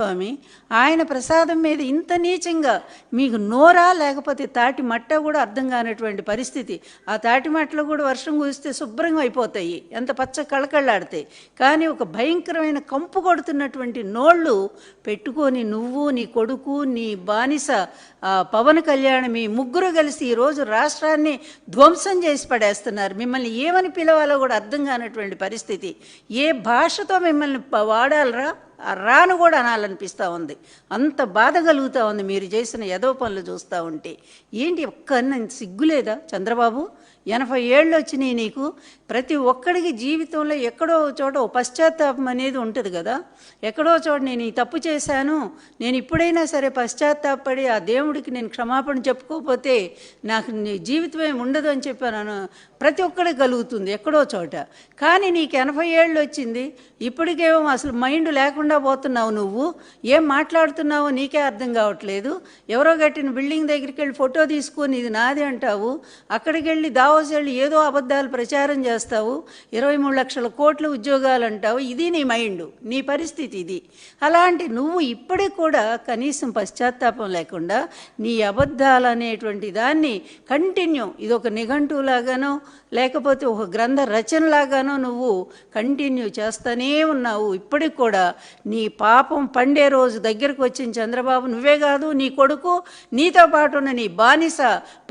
స్వామి ఆయన ప్రసాదం మీద ఇంత నీచంగా మీకు నోరా లేకపోతే తాటి మట్ట కూడా అర్థం కానటువంటి పరిస్థితి. ఆ తాటి మట్టలు కూడా వర్షం కురిస్తే శుభ్రంగా అయిపోతాయి, ఎంత పచ్చ కళకళ్ళాడతాయి. కానీ ఒక భయంకరమైన కంపు కొడుతున్నటువంటి నోళ్ళు పెట్టుకొని నువ్వు, నీ కొడుకు, నీ బానిస పవన్ కళ్యాణ్, మీ ముగ్గురు కలిసి ఈరోజు రాష్ట్రాన్ని ధ్వంసం చేసి పడేస్తున్నారు. మిమ్మల్ని ఏమని పిలవాలో కూడా అర్థం కానటువంటి పరిస్థితి. ఏ భాషతో మిమ్మల్ని వాడాలరా రాను కూడా అనాలనిపిస్తూ ఉంది. అంత బాధ కలుగుతూ ఉంది మీరు చేసిన ఏదో పనులు చూస్తూ ఉంటే. ఏంటి ఒక్క సిగ్గులేదా చంద్రబాబు? 80 ఏళ్ళు వచ్చినాయి నీకు. ప్రతి ఒక్కడికి జీవితంలో ఎక్కడో చోట ఓ పశ్చాత్తాపం అనేది ఉంటుంది కదా. ఎక్కడో చోట నేను ఈ తప్పు చేశాను, నేను ఇప్పుడైనా సరే పశ్చాత్తాపడి ఆ దేవుడికి నేను క్షమాపణ చెప్పుకోకపోతే నాకు జీవితం ఏమి ఉండదు అని చెప్పాను. ప్రతి ఒక్కడికి కలుగుతుంది ఎక్కడో చోట. కానీ నీకు 80 ఏళ్ళు వచ్చింది, ఇప్పటికేమో అసలు మైండ్ లేకుండా పోతున్నావు. నువ్వు ఏం మాట్లాడుతున్నావో నీకే అర్థం కావట్లేదు. ఎవరో కట్టిన బిల్డింగ్ దగ్గరికి వెళ్ళి ఫోటో తీసుకొని ఇది నాది అంటావు, అక్కడికి వెళ్ళి దావోస్ వెళ్ళి ఏదో అబద్ధాలు ప్రచారం చేస్తావు, 23 లక్షల కోట్ల ఉద్యోగాలు అంటావు. ఇది నీ మైండ్, నీ పరిస్థితి ఇది. అలాంటి నువ్వు ఇప్పటికి కూడా కనీసం పశ్చాత్తాపం లేకుండా నీ అబద్ధాలు అనేటువంటి దాన్ని కంటిన్యూ, ఇదొక నిఘంటువులాగానో లేకపోతే ఒక గ్రంథ రచనలాగానో నువ్వు కంటిన్యూ చేస్తూనే ఉన్నావు. ఇప్పటికి కూడా నీ పాపం పండే రోజు దగ్గరకు వచ్చిన చంద్రబాబు, నువ్వే కాదు నీ కొడుకు, నీతో పాటు ఉన్న నీ బానిస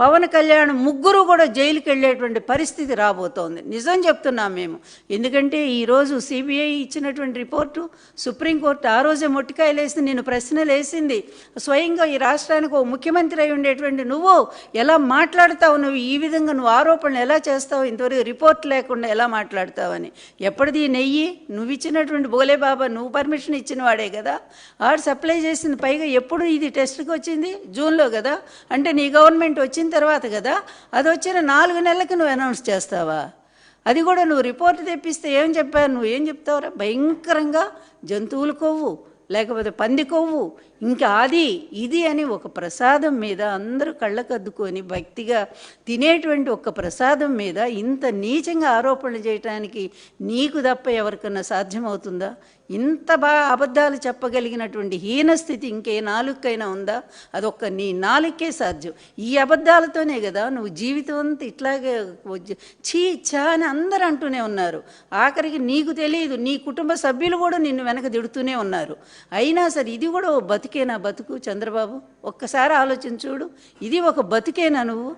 పవన్ కళ్యాణ్ ముగ్గురు కూడా జైలుకి వెళ్ళేటువంటి పరిస్థితి రాబోతోంది. నిజం చెప్తున్నాం మేము. ఎందుకంటే ఈరోజు సిబిఐ ఇచ్చినటువంటి రిపోర్టు, సుప్రీంకోర్టు ఆ రోజే మొట్టికాయలు వేసి నిన్ను ప్రశ్నలు వేసింది. స్వయంగా ఈ రాష్ట్రానికి ఓ ముఖ్యమంత్రి అయి ఉండేటువంటి నువ్వు ఎలా మాట్లాడతావు, నువ్వు ఈ విధంగా నువ్వు ఆరోపణలు ఎలా చేస్తావు, ఇంతవరకు రిపోర్ట్ లేకుండా ఎలా మాట్లాడతావని. ఎప్పటిది నెయ్యి నువ్వు ఇచ్చినటువంటి బోలే బాబా, నువ్వు పర్మిషన్ ఇచ్చిన వాడే కదా. ఆడు సప్లై చేసింది. పైగా ఎప్పుడు ఇది టెస్ట్కి వచ్చింది? జూన్లో కదా. అంటే నీ గవర్నమెంట్ వచ్చిన తర్వాత కదా. అది వచ్చిన 4 నెలలకి నువ్వు అనౌన్స్ చేస్తావా? అది కూడా నువ్వు రిపోర్ట్ తెప్పిస్తే ఏం చెప్పావు? నువ్వు ఏం చెప్తావురా? భయంకరంగా జంతువుల కొవ్వు లేకపోతే పంది కొవ్వు ఇంకా అది ఇది అని ఒక ప్రసాదం మీద అందరూ కళ్ళకద్దుకొని భక్తిగా తినేటువంటి ఒక ప్రసాదం మీద ఇంత నీచంగా ఆరోపణలు చేయటానికి నీకు తప్ప ఎవరికన్నా సాధ్యమవుతుందా? ఇంత బాగా అబద్ధాలు చెప్పగలిగినటువంటి హీనస్థితి ఇంకే నాలుకైనా ఉందా? అదొక్క నీ నాలుకే సాధ్యం. ఈ అబద్ధాలతోనే కదా నువ్వు జీవితం అంతా ఇట్లాగే చీ చా అని అందరూ అంటూనే ఉన్నారు. ఆఖరికి నీకు తెలియదు, నీ కుటుంబ సభ్యులు కూడా నిన్ను వెనక తిడుతూనే ఉన్నారు. అయినా సరే ఇది కూడా ఓ బతికేనా బతుకు చంద్రబాబు? ఒక్కసారి ఆలోచించుడు. ఇది ఒక బతికేనా? నువ్వు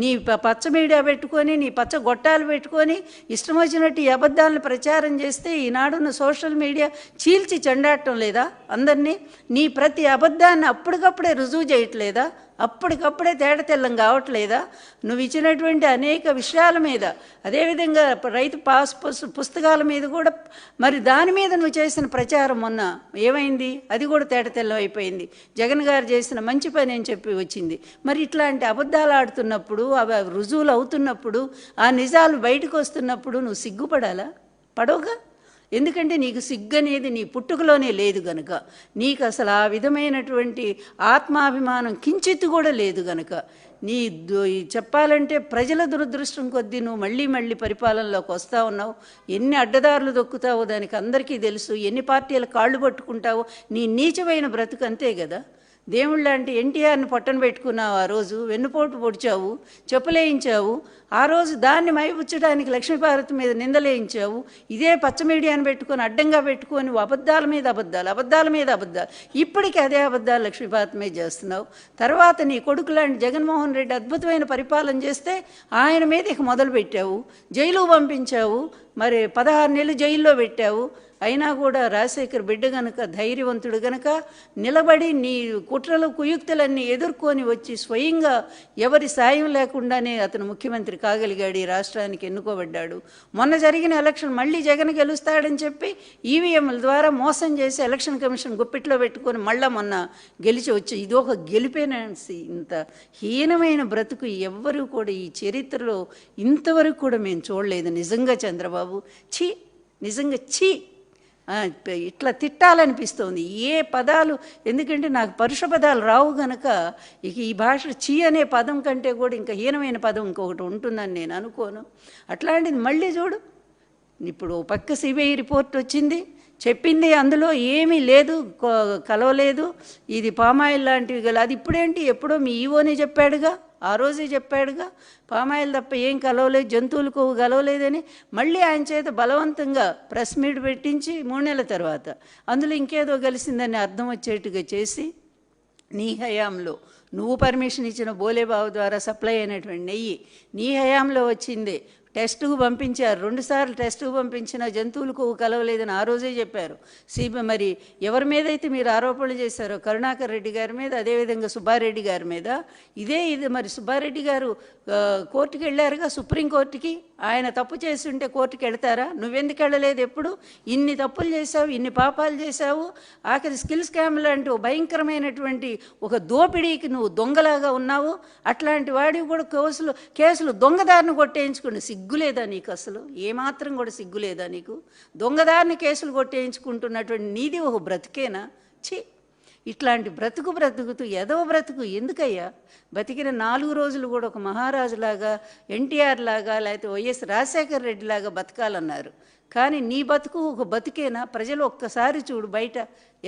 నీ పచ్చ మీడియా పెట్టుకొని, నీ పచ్చ గొట్టాలు పెట్టుకొని ఇష్టం వచ్చినట్టు ఈ అబద్ధాలను ప్రచారం చేస్తే ఈనాడున్న సోషల్ మీడియా చీల్చి చెండాడటం లేదా అందరినీ? నీ ప్రతి అబద్ధాన్ని అప్పటికప్పుడే రుజువు చేయట్లేదా? అప్పటికప్పుడే తేడతెల్లం కావట్లేదా? నువ్వు ఇచ్చినటువంటి అనేక విషయాల మీద, అదేవిధంగా రైతు పుస్తకాల మీద కూడా మరి దాని మీద నువ్వు చేసిన ప్రచారం మొన్న ఏమైంది? అది కూడా తేడతెల్లం అయిపోయింది. జగన్ గారు చేసిన మంచి పని అని చెప్పి వచ్చింది. మరి ఇట్లాంటి అబద్ధాలు ఆడుతున్నప్పుడు, అవి రుజువులు అవుతున్నప్పుడు, ఆ నిజాలు బయటకు వస్తున్నప్పుడు నువ్వు సిగ్గుపడాలా? పడవుగా. ఎందుకంటే నీకు సిగ్గు అనేది నీ పుట్టుకలోనే లేదు గనుక, నీకు అసలు ఆ విధమైనటువంటి ఆత్మాభిమానం కించిత్తు కూడా లేదు గనుక, నీ చెప్పాలంటే ప్రజల దురదృష్టం కొద్దీ నువ్వు మళ్ళీ మళ్ళీ పరిపాలనలోకి వస్తూ ఉన్నావు. ఎన్ని అడ్డదారులు దొక్కుతావో దానికి అందరికీ తెలుసు. ఎన్ని పార్టీల కాళ్ళు పట్టుకుంటావో. నీ నీచమైన బ్రతుకు అంతే కదా. దేవుళ్ళంటే ఎన్టీఆర్ని పట్టన పెట్టుకున్నావు, ఆ రోజు వెన్నుపోటు పొడిచావు, చెప్పులేయించావు. ఆ రోజు దాన్ని మైపుచ్చడానికి లక్ష్మీపార్వతి మీద నిందలేయించావు. ఇదే పచ్చ మీడియాని పెట్టుకొని అడ్డంగా పెట్టుకొని అబద్ధాల మీద అబద్ధాలు, అబద్ధాల మీద అబద్ధాలు. ఇప్పటికీ అదే అబద్ధాలు లక్ష్మీపార్వతి మీద చేస్తున్నావు. తర్వాత నీ కొడుకు లాంటి జగన్మోహన్ రెడ్డి అద్భుతమైన పరిపాలన చేస్తే ఆయన మీద ఇక మొదలుపెట్టావు, జైలుకు పంపించావు, మరి 16 నెలలు జైల్లో పెట్టావు. అయినా కూడా రాజశేఖర్ బిడ్డ గనక, ధైర్యవంతుడు గనక నిలబడి నీ కుట్రలు కుయుక్తులన్నీ ఎదుర్కొని వచ్చి స్వయంగా ఎవరి సాయం లేకుండానే అతను ముఖ్యమంత్రి కాగలిగాడు, ఈ రాష్ట్రానికి ఎన్నుకోబడ్డాడు. మొన్న జరిగిన ఎలక్షన్ మళ్ళీ జగన్ గెలుస్తాడని చెప్పి ఈవీఎంల ద్వారా మోసం చేసి ఎలక్షన్ కమిషన్ గుప్పిట్లో పెట్టుకొని మళ్ళా మొన్న గెలిచి వచ్చి ఇదొక గెలిపేనాసి. ఇంత హీనమైన బ్రతుకు ఎవ్వరూ కూడా ఈ చరిత్రలో ఇంతవరకు కూడా మేము చూడలేదు. నిజంగా చంద్రబాబు ఛీ, నిజంగా ఛీ. ఇట్లా తిట్టాలనిపిస్తుంది. ఏ పదాలు, ఎందుకంటే నాకు పరుష పదాలు రావు గనక ఇక ఈ భాష చీ అనే పదం కంటే కూడా ఇంకా హీనమైన పదం ఇంకొకటి ఉంటుందని నేను అనుకోను. అట్లాంటిది మళ్ళీ చూడు, ఇప్పుడు పక్క సిబిఐ రిపోర్ట్ వచ్చింది, చెప్పింది అందులో ఏమీ లేదు, కలవలేదు, ఇది పామాయిల్ లాంటివి గల. అది ఇప్పుడేంటి, ఎప్పుడో మీ ఈవోనే చెప్పాడుగా, ఆ రోజే చెప్పాడుగా, పామాయిల్ తప్ప ఏం కలవలేదు, జంతువులకు కలవలేదని. మళ్ళీ ఆయన చేత బలవంతంగా ప్రెస్ మీట్ పెట్టించి 3 నెలల తర్వాత అందులో ఇంకేదో కలిసిందని అర్థం వచ్చేట్టుగా చేసి, నీ హయాంలో నువ్వు పర్మిషన్ ఇచ్చిన బోలేబాబు ద్వారా సప్లై అయినటువంటి నెయ్యి నీ హయాంలో వచ్చింది. టెస్టుకు పంపించారు, 2 సార్లు టెస్టుకు పంపించిన జంతువులకు కలవలేదని ఆ రోజే చెప్పారు. మరి ఎవరి మీద అయితే మీరు ఆరోపణలు చేశారో, కరుణాకర్ రెడ్డి గారి మీద, అదేవిధంగా సుబ్బారెడ్డి గారి మీద, ఇది మరి సుబ్బారెడ్డి గారు కోర్టుకు వెళ్ళారుగా, సుప్రీంకోర్టుకి. ఆయన తప్పు చేసి ఉంటే కోర్టుకు వెళ్తారా? నువ్వెందుకు వెళ్ళలేదు? ఎప్పుడు ఇన్ని తప్పులు చేశావు, ఇన్ని పాపాలు చేశావు, ఆఖరి స్కిల్ స్కామ్ లాంటి భయంకరమైనటువంటి ఒక దోపిడీకి నువ్వు దొంగలాగా ఉన్నావు. అట్లాంటి వాడివి కూడా కేసులు దొంగదారిని కొట్టేయించుకుని సిగ్గులేదా నీకు? అసలు ఏమాత్రం కూడా సిగ్గులేదా నీకు? దొంగదారిని కేసులు కొట్టేయించుకుంటున్నటువంటి నీది ఒక బ్రతికేనా? ఛీ, ఇట్లాంటి బ్రతుకుతూ ఎదవ బ్రతుకు ఎందుకయ్యా? బతికిన 4 రోజులు కూడా ఒక మహారాజులాగా, ఎన్టీఆర్ లాగా, లేకపోతే వైఎస్ రాజశేఖర రెడ్డి లాగా బతకాలన్నారు. కానీ నీ బతుకు ఒక బతికేనా? ప్రజలు ఒక్కసారి చూడు, బయట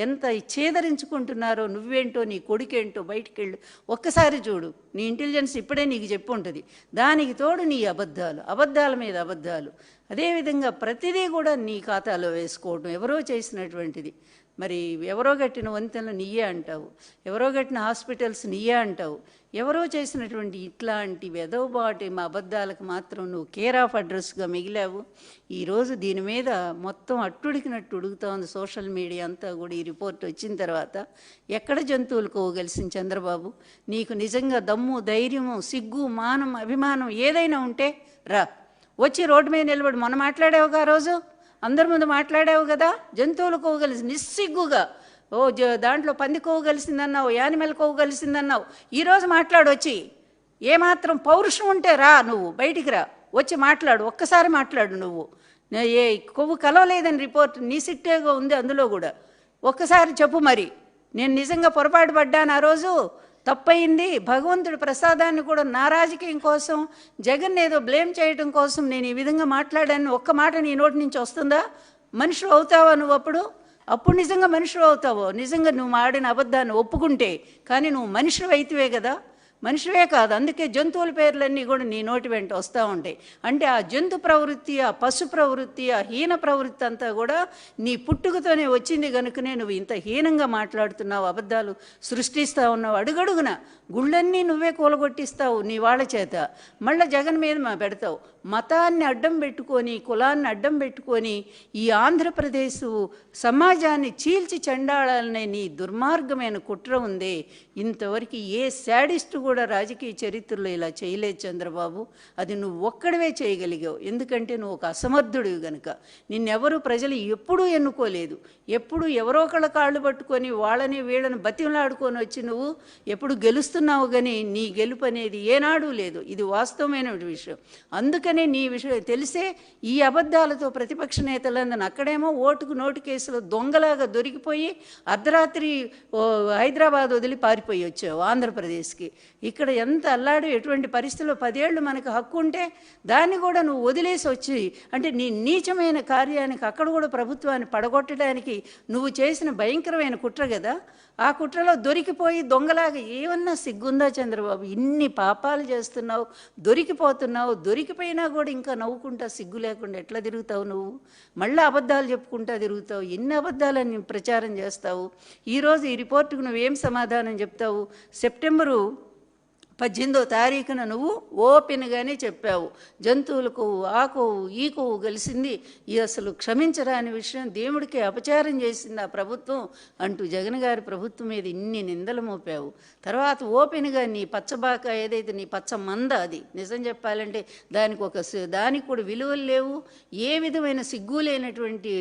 ఎంత ఛేదరించుకుంటున్నారో, నువ్వేంటో నీ కొడుకేంటో బయటికి వెళ్ళు, ఒక్కసారి చూడు. నీ ఇంటెలిజెన్స్ ఇప్పుడే నీకు చెప్పు ఉంటుంది. దానికి తోడు నీ అబద్ధాల మీద అబద్ధాలు. అదేవిధంగా ప్రతిదీ కూడా నీ ఖాతాలో వేసుకోవడం, ఎవరో చేసినటువంటిది. మరి ఎవరో కట్టిన వంతెనలు నీయే అంటావు, ఎవరో కట్టిన హాస్పిటల్స్ నీయే అంటావు. ఎవరో చేసినటువంటి ఇట్లాంటి వెదవబాటి మా అబద్ధాలకు మాత్రం నువ్వు కేర్ ఆఫ్ అడ్రస్గా మిగిలావు. ఈరోజు దీని మీద మొత్తం అట్టుడికినట్టు ఉడుకుతా ఉంది సోషల్ మీడియా అంతా కూడా. ఈ రిపోర్ట్ వచ్చిన తర్వాత ఎక్కడ జంతువులకు కలిసింది చంద్రబాబు? నీకు నిజంగా దమ్ము, ధైర్యము, సిగ్గు, మానం, అభిమానం ఏదైనా ఉంటే రా, వచ్చి రోడ్డు మీద నిలబడి. మొన్న మాట్లాడావుగా, ఆ రోజు అందరి ముందు మాట్లాడావు కదా, జంతువుల కొవ్వు కలిసి నిస్సిగ్గుగా. దాంట్లో పంది కొవ్వు కలిసిందన్నావు, యానిమల్ కొవ్వు కలిసిందన్నావు. ఈరోజు మాట్లాడొచ్చి, ఏమాత్రం పౌరుషం ఉంటే రా, నువ్వు బయటికి రా, వచ్చి మాట్లాడు, ఒక్కసారి మాట్లాడు. నువ్వు ఏ కొవ్వు కలవలేదని రిపోర్ట్ నీ సిట్టేగా ఉంది, అందులో కూడా ఒక్కసారి చెప్పు. మరి నేను నిజంగా పొరపాటు పడ్డాను, ఆ రోజు తప్పయింది. భగవంతుడి ప్రసాదాన్ని కూడా నా రాజకీయం కోసం, జగన్ ఏదో బ్లేమ్ చేయడం కోసం నేను ఈ విధంగా మాట్లాడాను. ఒక్క మాట నీ నోటి నుంచి వస్తుందా? మనిషి అవుతావా నువ్వు? అప్పుడు నిజంగా మనిషి అవుతావో? నిజంగా నువ్వు ఆడిన అబద్ధాన్ని ఒప్పుకుంటే. కానీ నువ్వు మనిషి అయితేవే కదా, మనిషివే కాదు. అందుకే జంతువుల పేర్లన్నీ కూడా నీ నోటి వెంట వస్తూ ఉంటాయి. అంటే ఆ జంతు ప్రవృత్తి, ఆ పశు ప్రవృత్తి, ఆ హీన ప్రవృత్తి అంతా కూడా నీ పుట్టుకతోనే వచ్చింది కనుకనే నువ్వు ఇంత హీనంగా మాట్లాడుతున్నావు, అబద్ధాలు సృష్టిస్తూ ఉన్నావు. అడుగడుగున గుళ్ళన్నీ నువ్వే కూలగొట్టిస్తావు నీ వాళ్ళ చేత. మళ్ళీ జగన్ మీద పెడతావు. మతాన్ని అడ్డం పెట్టుకొని, కులాన్ని అడ్డం పెట్టుకొని ఈ ఆంధ్రప్రదేశ్ సమాజాన్ని చీల్చి చెండాడాలనే నీ దుర్మార్గమైన కుట్ర ఉందే. ఇంతవరకు ఏ శాడిస్టు కూడా రాజకీయ చరిత్రలో ఇలా చేయలేదు చంద్రబాబు. అది నువ్వు ఒక్కడవే చేయగలిగావు. ఎందుకంటే నువ్వు ఒక అసమర్థుడివి గనుక. నిన్నెవరు ప్రజలు ఎప్పుడూ ఎన్నుకోలేదు. ఎప్పుడు ఎవరో ఒకళ్ళ కాళ్ళు పట్టుకొని వాళ్ళని వీళ్ళని బతిమలాడుకొని వచ్చి నువ్వు ఎప్పుడు గెలుస్తున్నావు. కానీ నీ గెలుపు అనేది ఏనాడూ లేదు. ఇది వాస్తవమైన విషయం. అందుకనే నీ విషయం తెలిసే ఈ అబద్ధాలతో ప్రతిపక్ష నేతలందరూ అక్కడేమో ఓటుకు నోటు కేసులో దొంగలాగా దొరికిపోయి అర్ధరాత్రి హైదరాబాద్ వదిలి పారిపోయి వచ్చావు ఆంధ్రప్రదేశ్కి. ఇక్కడ ఎంత అల్లాడు, ఎటువంటి పరిస్థితుల్లో 10 ఏళ్ళు మనకు హక్కు ఉంటే దాన్ని కూడా నువ్వు వదిలేసి వచ్చి, అంటే నీ నీచమైన కార్యానికి అక్కడ కూడా ప్రభుత్వాన్ని పడగొట్టడానికి నువ్వు చేసిన భయంకరమైన కుట్ర కదా. ఆ కుట్రలో దొరికిపోయి దొంగలాగా ఏమన్నా సిగ్గుందా చంద్రబాబు? ఇన్ని పాపాలు చేస్తున్నావు, దొరికిపోతున్నావు. దొరికిపోయినా కూడా ఇంకా నవ్వుకుంటా సిగ్గు లేకుండా ఎట్లా తిరుగుతావు నువ్వు? మళ్ళీ అబద్ధాలు చెప్పుకుంటా తిరుగుతావు. ఎన్ని అబద్ధాలని ప్రచారం చేస్తావు? ఈరోజు ఈ రిపోర్టుకు నువ్వేం సమాధానం చెప్తావు? సెప్టెంబరు 18వ తారీఖున నువ్వు ఓపెన్గానే చెప్పావు, జంతువుల కొవ్వు, ఆ కొవ్వు, ఈ కొవ్వు కలిసింది, ఇది అసలు క్షమించరాని విషయం, దేవుడికి అపచారం చేసింది ఆ ప్రభుత్వం అంటూ జగన్ గారి ప్రభుత్వం మీద ఇన్ని నిందలు మోపావు. తర్వాత ఓపెన్గా నీ పచ్చబాక ఏదైతే నీ పచ్చ మంద, అది నిజం చెప్పాలంటే దానికి కూడా విలువలు లేవు. ఏ విధమైన సిగ్గు లేనటువంటి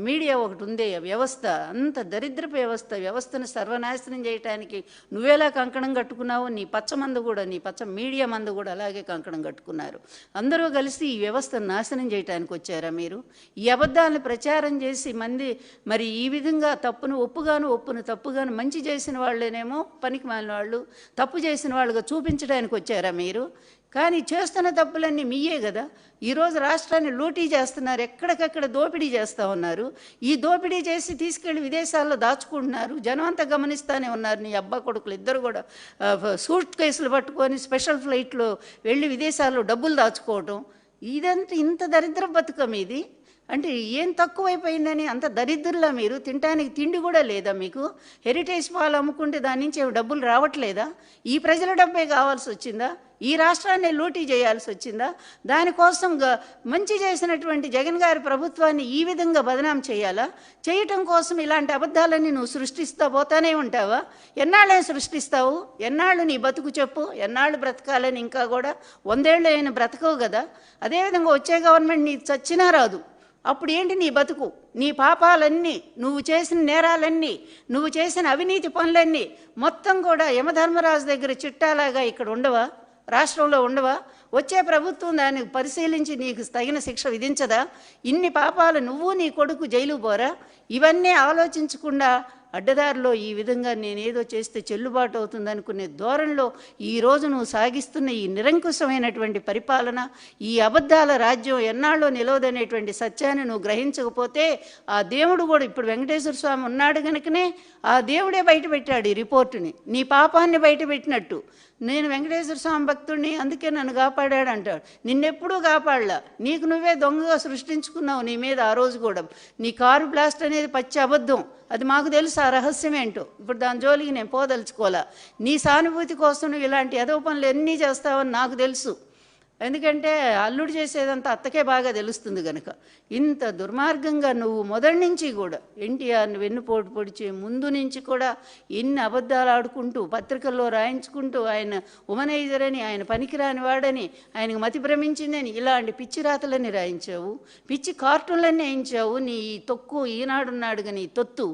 మీడియా ఒకటి ఉందే వ్యవస్థ, అంత దరిద్రపు వ్యవస్థను సర్వనాశనం చేయడానికి నువ్వేలా కంకణం కట్టుకున్నావు? నీ పచ్చ మందు కూడా, నీ పచ్చ మీడియా మందు కూడా అలాగే కంకణం కట్టుకున్నారు. అందరూ కలిసి ఈ వ్యవస్థను నాశనం చేయడానికి వచ్చారా మీరు? ఈ అబద్ధాలను ప్రచారం చేసి మరి ఈ విధంగా తప్పును ఒప్పును తప్పుగాను మంచి చేసిన వాళ్ళేనేమో పనికి మాలిన వాళ్ళు, తప్పు చేసిన వాళ్ళుగా చూపించడానికి వచ్చారా మీరు? కానీ చేస్తున్న తప్పులన్నీ మీయే కదా. ఈరోజు రాష్ట్రాన్ని లూటీ చేస్తున్నారు, ఎక్కడికక్కడ దోపిడీ చేస్తూ ఉన్నారు. ఈ దోపిడీ చేసి తీసుకెళ్ళి విదేశాల్లో దాచుకుంటున్నారు. జనం అంతా గమనిస్తూనే ఉన్నారు. నీ అబ్బా కొడుకులు ఇద్దరు కూడా సూట్ కేసులు పట్టుకొని స్పెషల్ ఫ్లైట్లో వెళ్ళి విదేశాల్లో డబ్బులు దాచుకోవటం. ఇదంతా ఇంత దరిద్ర బతుకం ఇది. అంటే ఏం తక్కువైపోయిందని అంత దరిద్రులా మీరు? తినడానికి తిండి కూడా లేదా మీకు? హెరిటేజ్ పాలు అమ్ముకుంటే దాని నుంచి డబ్బులు రావట్లేదా? ఈ ప్రజల డబ్బే కావాల్సి వచ్చిందా? ఈ రాష్ట్రాన్ని లూటీ చేయాల్సి వచ్చిందా? దానికోసం మంచి చేసినటువంటి జగన్ గారి ప్రభుత్వాన్ని ఈ విధంగా బదనాం చేయాలా? చేయటం కోసం ఇలాంటి అబద్ధాలన్నీ నువ్వు సృష్టిస్తూ పోతానే ఉంటావా? ఎన్నాళ్ళని సృష్టిస్తావు? ఎన్నాళ్ళు నీ బతుకు చెప్పు? ఎన్నాళ్ళు బ్రతకాలని? ఇంకా కూడా 100 ఏళ్ళు అయిన బ్రతకవు కదా. అదేవిధంగా వచ్చే గవర్నమెంట్ నీ చచ్చినా రాదు. అప్పుడు ఏంటి నీ బతుకు? నీ పాపాలన్నీ, నువ్వు చేసిన నేరాలన్నీ, నువ్వు చేసిన అవినీతి పనులన్నీ మొత్తం కూడా యమధర్మరాజు దగ్గర చిట్టాలాగా ఇక్కడ ఉండవా? రాష్ట్రంలో ఉండవా? వచ్చే ప్రభుత్వం దాన్ని పరిశీలించి నీకు తగిన శిక్ష విధించదా? ఇన్ని పాపాలు నువ్వు నీ కొడుకు జైలు పోరా? ఇవన్నీ ఆలోచించకుండా అడ్డదారిలో ఈ విధంగా నేనేదో చేస్తే చెల్లుబాటు అవుతుంది అనుకునే ధోరణిలో ఈరోజు నువ్వు సాగిస్తున్న ఈ నిరంకుశమైనటువంటి పరిపాలన, ఈ అబద్ధాల రాజ్యం ఎన్నాళ్ళో నిలవదనేటువంటి సత్యాన్ని నువ్వు గ్రహించకపోతే ఆ దేవుడు కూడా, ఇప్పుడు వెంకటేశ్వర స్వామి ఉన్నాడు కనుకనే ఆ దేవుడే బయటపెట్టాడు ఈ రిపోర్టుని. నీ పాపాన్ని బయటపెట్టినట్టు. నేను వెంకటేశ్వర స్వామి భక్తుడిని, అందుకే నన్ను కాపాడాడు అంటాడు. నిన్నెప్పుడూ కాపాడలా. నీకు నువ్వే దొంగగా సృష్టించుకున్నావు నీ మీద. ఆ రోజు కూడా నీ కారు బ్లాస్ట్ అనేది పచ్చి అబద్ధం. అది మాకు తెలుసు ఆ రహస్యం ఏంటో. ఇప్పుడు దాని జోలికి నేను పోదలుచుకోవాలా. నీ సానుభూతి కోసం నువ్వు ఇలాంటి ఎదవ పనులు ఎన్ని చేస్తావని నాకు తెలుసు. ఎందుకంటే అల్లుడు చేసేదంతా అత్తకే బాగా తెలుస్తుంది కనుక. ఇంత దుర్మార్గంగా నువ్వు మొదటి నుంచి కూడా ఎన్టీఆర్ని వెన్నుపోటు పొడిచే ముందు నుంచి కూడా ఎన్ని అబద్ధాలు ఆడుకుంటూ పత్రికల్లో రాయించుకుంటూ ఆయన ఉమనైజర్ అని, ఆయన పనికిరాని వాడని, ఆయనకు మతి భ్రమించిందని ఇలాంటి పిచ్చి రాతలన్నీ రాయించావు. పిచ్చి కార్టూన్లన్నీ వేయించావు. నీ తొక్కు ఈనాడున్నాడు కానీ తొత్తు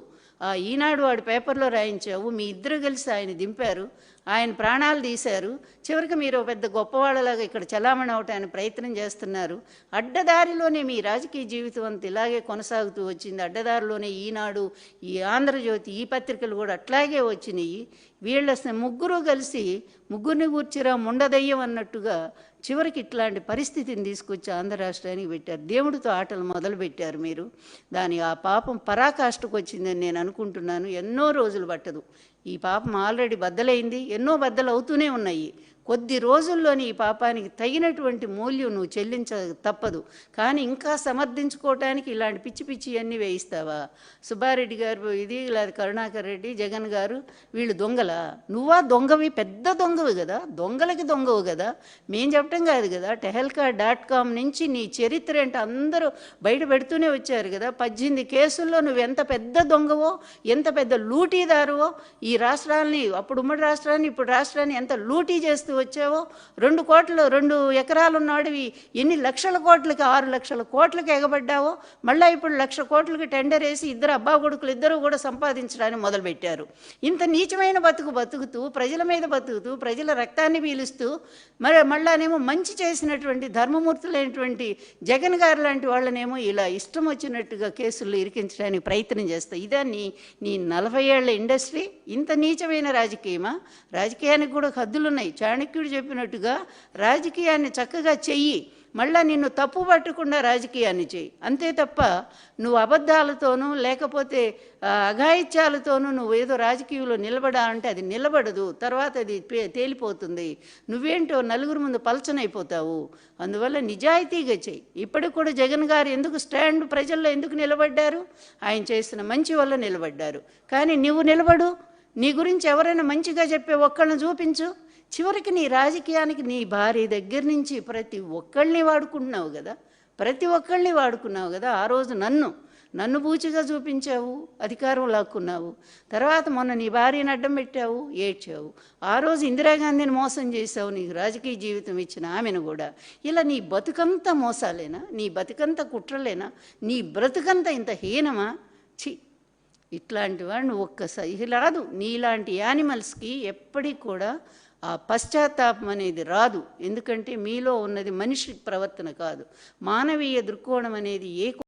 ఆ ఈనాడు వాడి పేపర్లో రాయించావు. మీ ఇద్దరు కలిసి ఆయన దింపారు, ఆయన ప్రాణాలు తీశారు. చివరికి మీరు పెద్ద గొప్పవాళ్ళలాగా ఇక్కడ చలామణి అవటానికి ప్రయత్నం చేస్తున్నారు. అడ్డదారిలోనే మీ రాజకీయ జీవితం అంతా ఇలాగే కొనసాగుతూ వచ్చింది. అడ్డదారిలోనే ఈనాడు, ఈ ఆంధ్రజ్యోతి, ఈ పత్రికలు కూడా అట్లాగే వచ్చినాయి. వీళ్ళ ముగ్గురు కలిసి ముగ్గురిని కూర్చిరా ముండదయ్యం అన్నట్టుగా చివరికి ఇట్లాంటి పరిస్థితిని తీసుకొచ్చి ఆంధ్ర రాష్ట్రానికి పెట్టారు. దేవుడితో ఆటలు మొదలుపెట్టారు మీరు. ఆ పాపం పరాకాష్ఠకు వచ్చిందని నేను అనుకుంటున్నాను. ఎన్నో రోజులు పట్టదు. ఈ పాపం ఆల్రెడీ బద్దలైంది, ఎన్నో బద్దలు అవుతూనే ఉన్నాయి. కొద్ది రోజుల్లోని ఈ పాపానికి తగినటువంటి మూల్యం నువ్వు చెల్లించ తప్పదు. కానీ ఇంకా సమర్థించుకోవటానికి ఇలాంటి పిచ్చి పిచ్చి అన్నీ వేయిస్తావా? సుబ్బారెడ్డి గారు ఇది, లేదా కరుణాకర్ రెడ్డి, జగన్ గారు వీళ్ళు దొంగలా? నువ్వా దొంగవి? పెద్ద దొంగవి కదా, దొంగలకి దొంగవు కదా. మేం చెప్పటం కాదు కదా. tehelka.com నుంచి నీ చరిత్ర అంటే అందరూ బయట పెడుతూనే వచ్చారు కదా. 18 కేసుల్లో నువ్వు ఎంత పెద్ద దొంగవో, ఎంత పెద్ద లూటీదారువో, ఈ రాష్ట్రాన్ని, అప్పుడు ఉమ్మడి రాష్ట్రాన్ని, ఇప్పుడు రాష్ట్రాన్ని ఎంత లూటీ చేస్తూ వచ్చావో. 2 ఎకరాలు ఉన్నవాడివి ఎన్ని లక్షల కోట్లకి, 6 లక్షల కోట్లకి ఎగబడ్డావో. మళ్ళీ ఇప్పుడు 1,00,000 కోట్లకి టెండర్ వేసి ఇద్దరు అబ్బా కొడుకులు ఇద్దరు కూడా సంపాదించడానికి మొదలుపెట్టారు. ఇంత నీచమైన బతుకుతూ, ప్రజల మీద బతుకుతూ, ప్రజల రక్తాన్ని పీలుస్తూ, మళ్ళానేమో మంచి చేసినటువంటి ధర్మమూర్తులైనటువంటి జగన్ గారు లాంటి వాళ్ళనేమో ఇలా ఇష్టం వచ్చినట్టుగా కేసుల్లో ఇరికించడానికి ప్రయత్నం చేస్తాయి. ఇదా నీ 40 ఏళ్ల ఇండస్ట్రీ? ఇంత నీచమైన రాజకీయమా? రాజకీయానికి కూడా హద్దులున్నాయి. చాణక్యుడు చెప్పినట్టుగా రాజకీయాన్ని చక్కగా చెయ్యి, మళ్ళా నిన్ను తప్పు పట్టకుండా రాజకీయాన్ని చెయ్యి. అంతే తప్ప నువ్వు అబద్ధాలతోనూ లేకపోతే అఘాయిత్యాలతోనూ నువ్వు ఏదో రాజకీయంలో నిలబడా అంటే అది నిలబడదు. తర్వాత అది తేలిపోతుంది. నువ్వేంటో నలుగురు ముందు పలచనైపోతావు. అందువల్ల నిజాయితీగా చెయ్యి. ఇప్పటికి కూడా జగన్ గారు ఎందుకు స్టాండ్ ప్రజల్లో ఎందుకు నిలబడ్డారు? ఆయన చేసిన మంచి వల్ల నిలబడ్డారు. కానీ నువ్వు నిలబడు. నీ గురించి ఎవరైనా మంచిగా చెప్పే ఒక్కళ్ళని చూపించు. చివరికి నీ రాజకీయానికి నీ భార్య దగ్గర నుంచి ప్రతి ఒక్కళ్ళని వాడుకుంటున్నావు కదా, ప్రతి ఒక్కళ్ళని వాడుకున్నావు కదా. ఆ రోజు నన్ను బూచిగా చూపించావు, అధికారం లాక్కున్నావు. తర్వాత మొన్న నీ భార్యను అడ్డం పెట్టావు, ఏడ్చావు. ఆ రోజు ఇందిరాగాంధీని మోసం చేశావు, నీకు రాజకీయ జీవితం ఇచ్చిన ఆమెను కూడా. ఇలా నీ బతుకంతా మోసాలేనా? నీ బతుకంతా కుట్రలేనా? నీ బ్రతుకంతా ఇంత హీనమా? ఛీ, ఇట్లాంటి వాడిని ఒక్కసారి రాదు. నీలాంటి యానిమల్స్కి ఎప్పటికి కూడా ఆ పశ్చాత్తాపం అనేది రాదు. ఎందుకంటే మీలో ఉన్నది మనిషి ప్రవర్తన కాదు, మానవీయ దృక్కోణం అనేది ఏ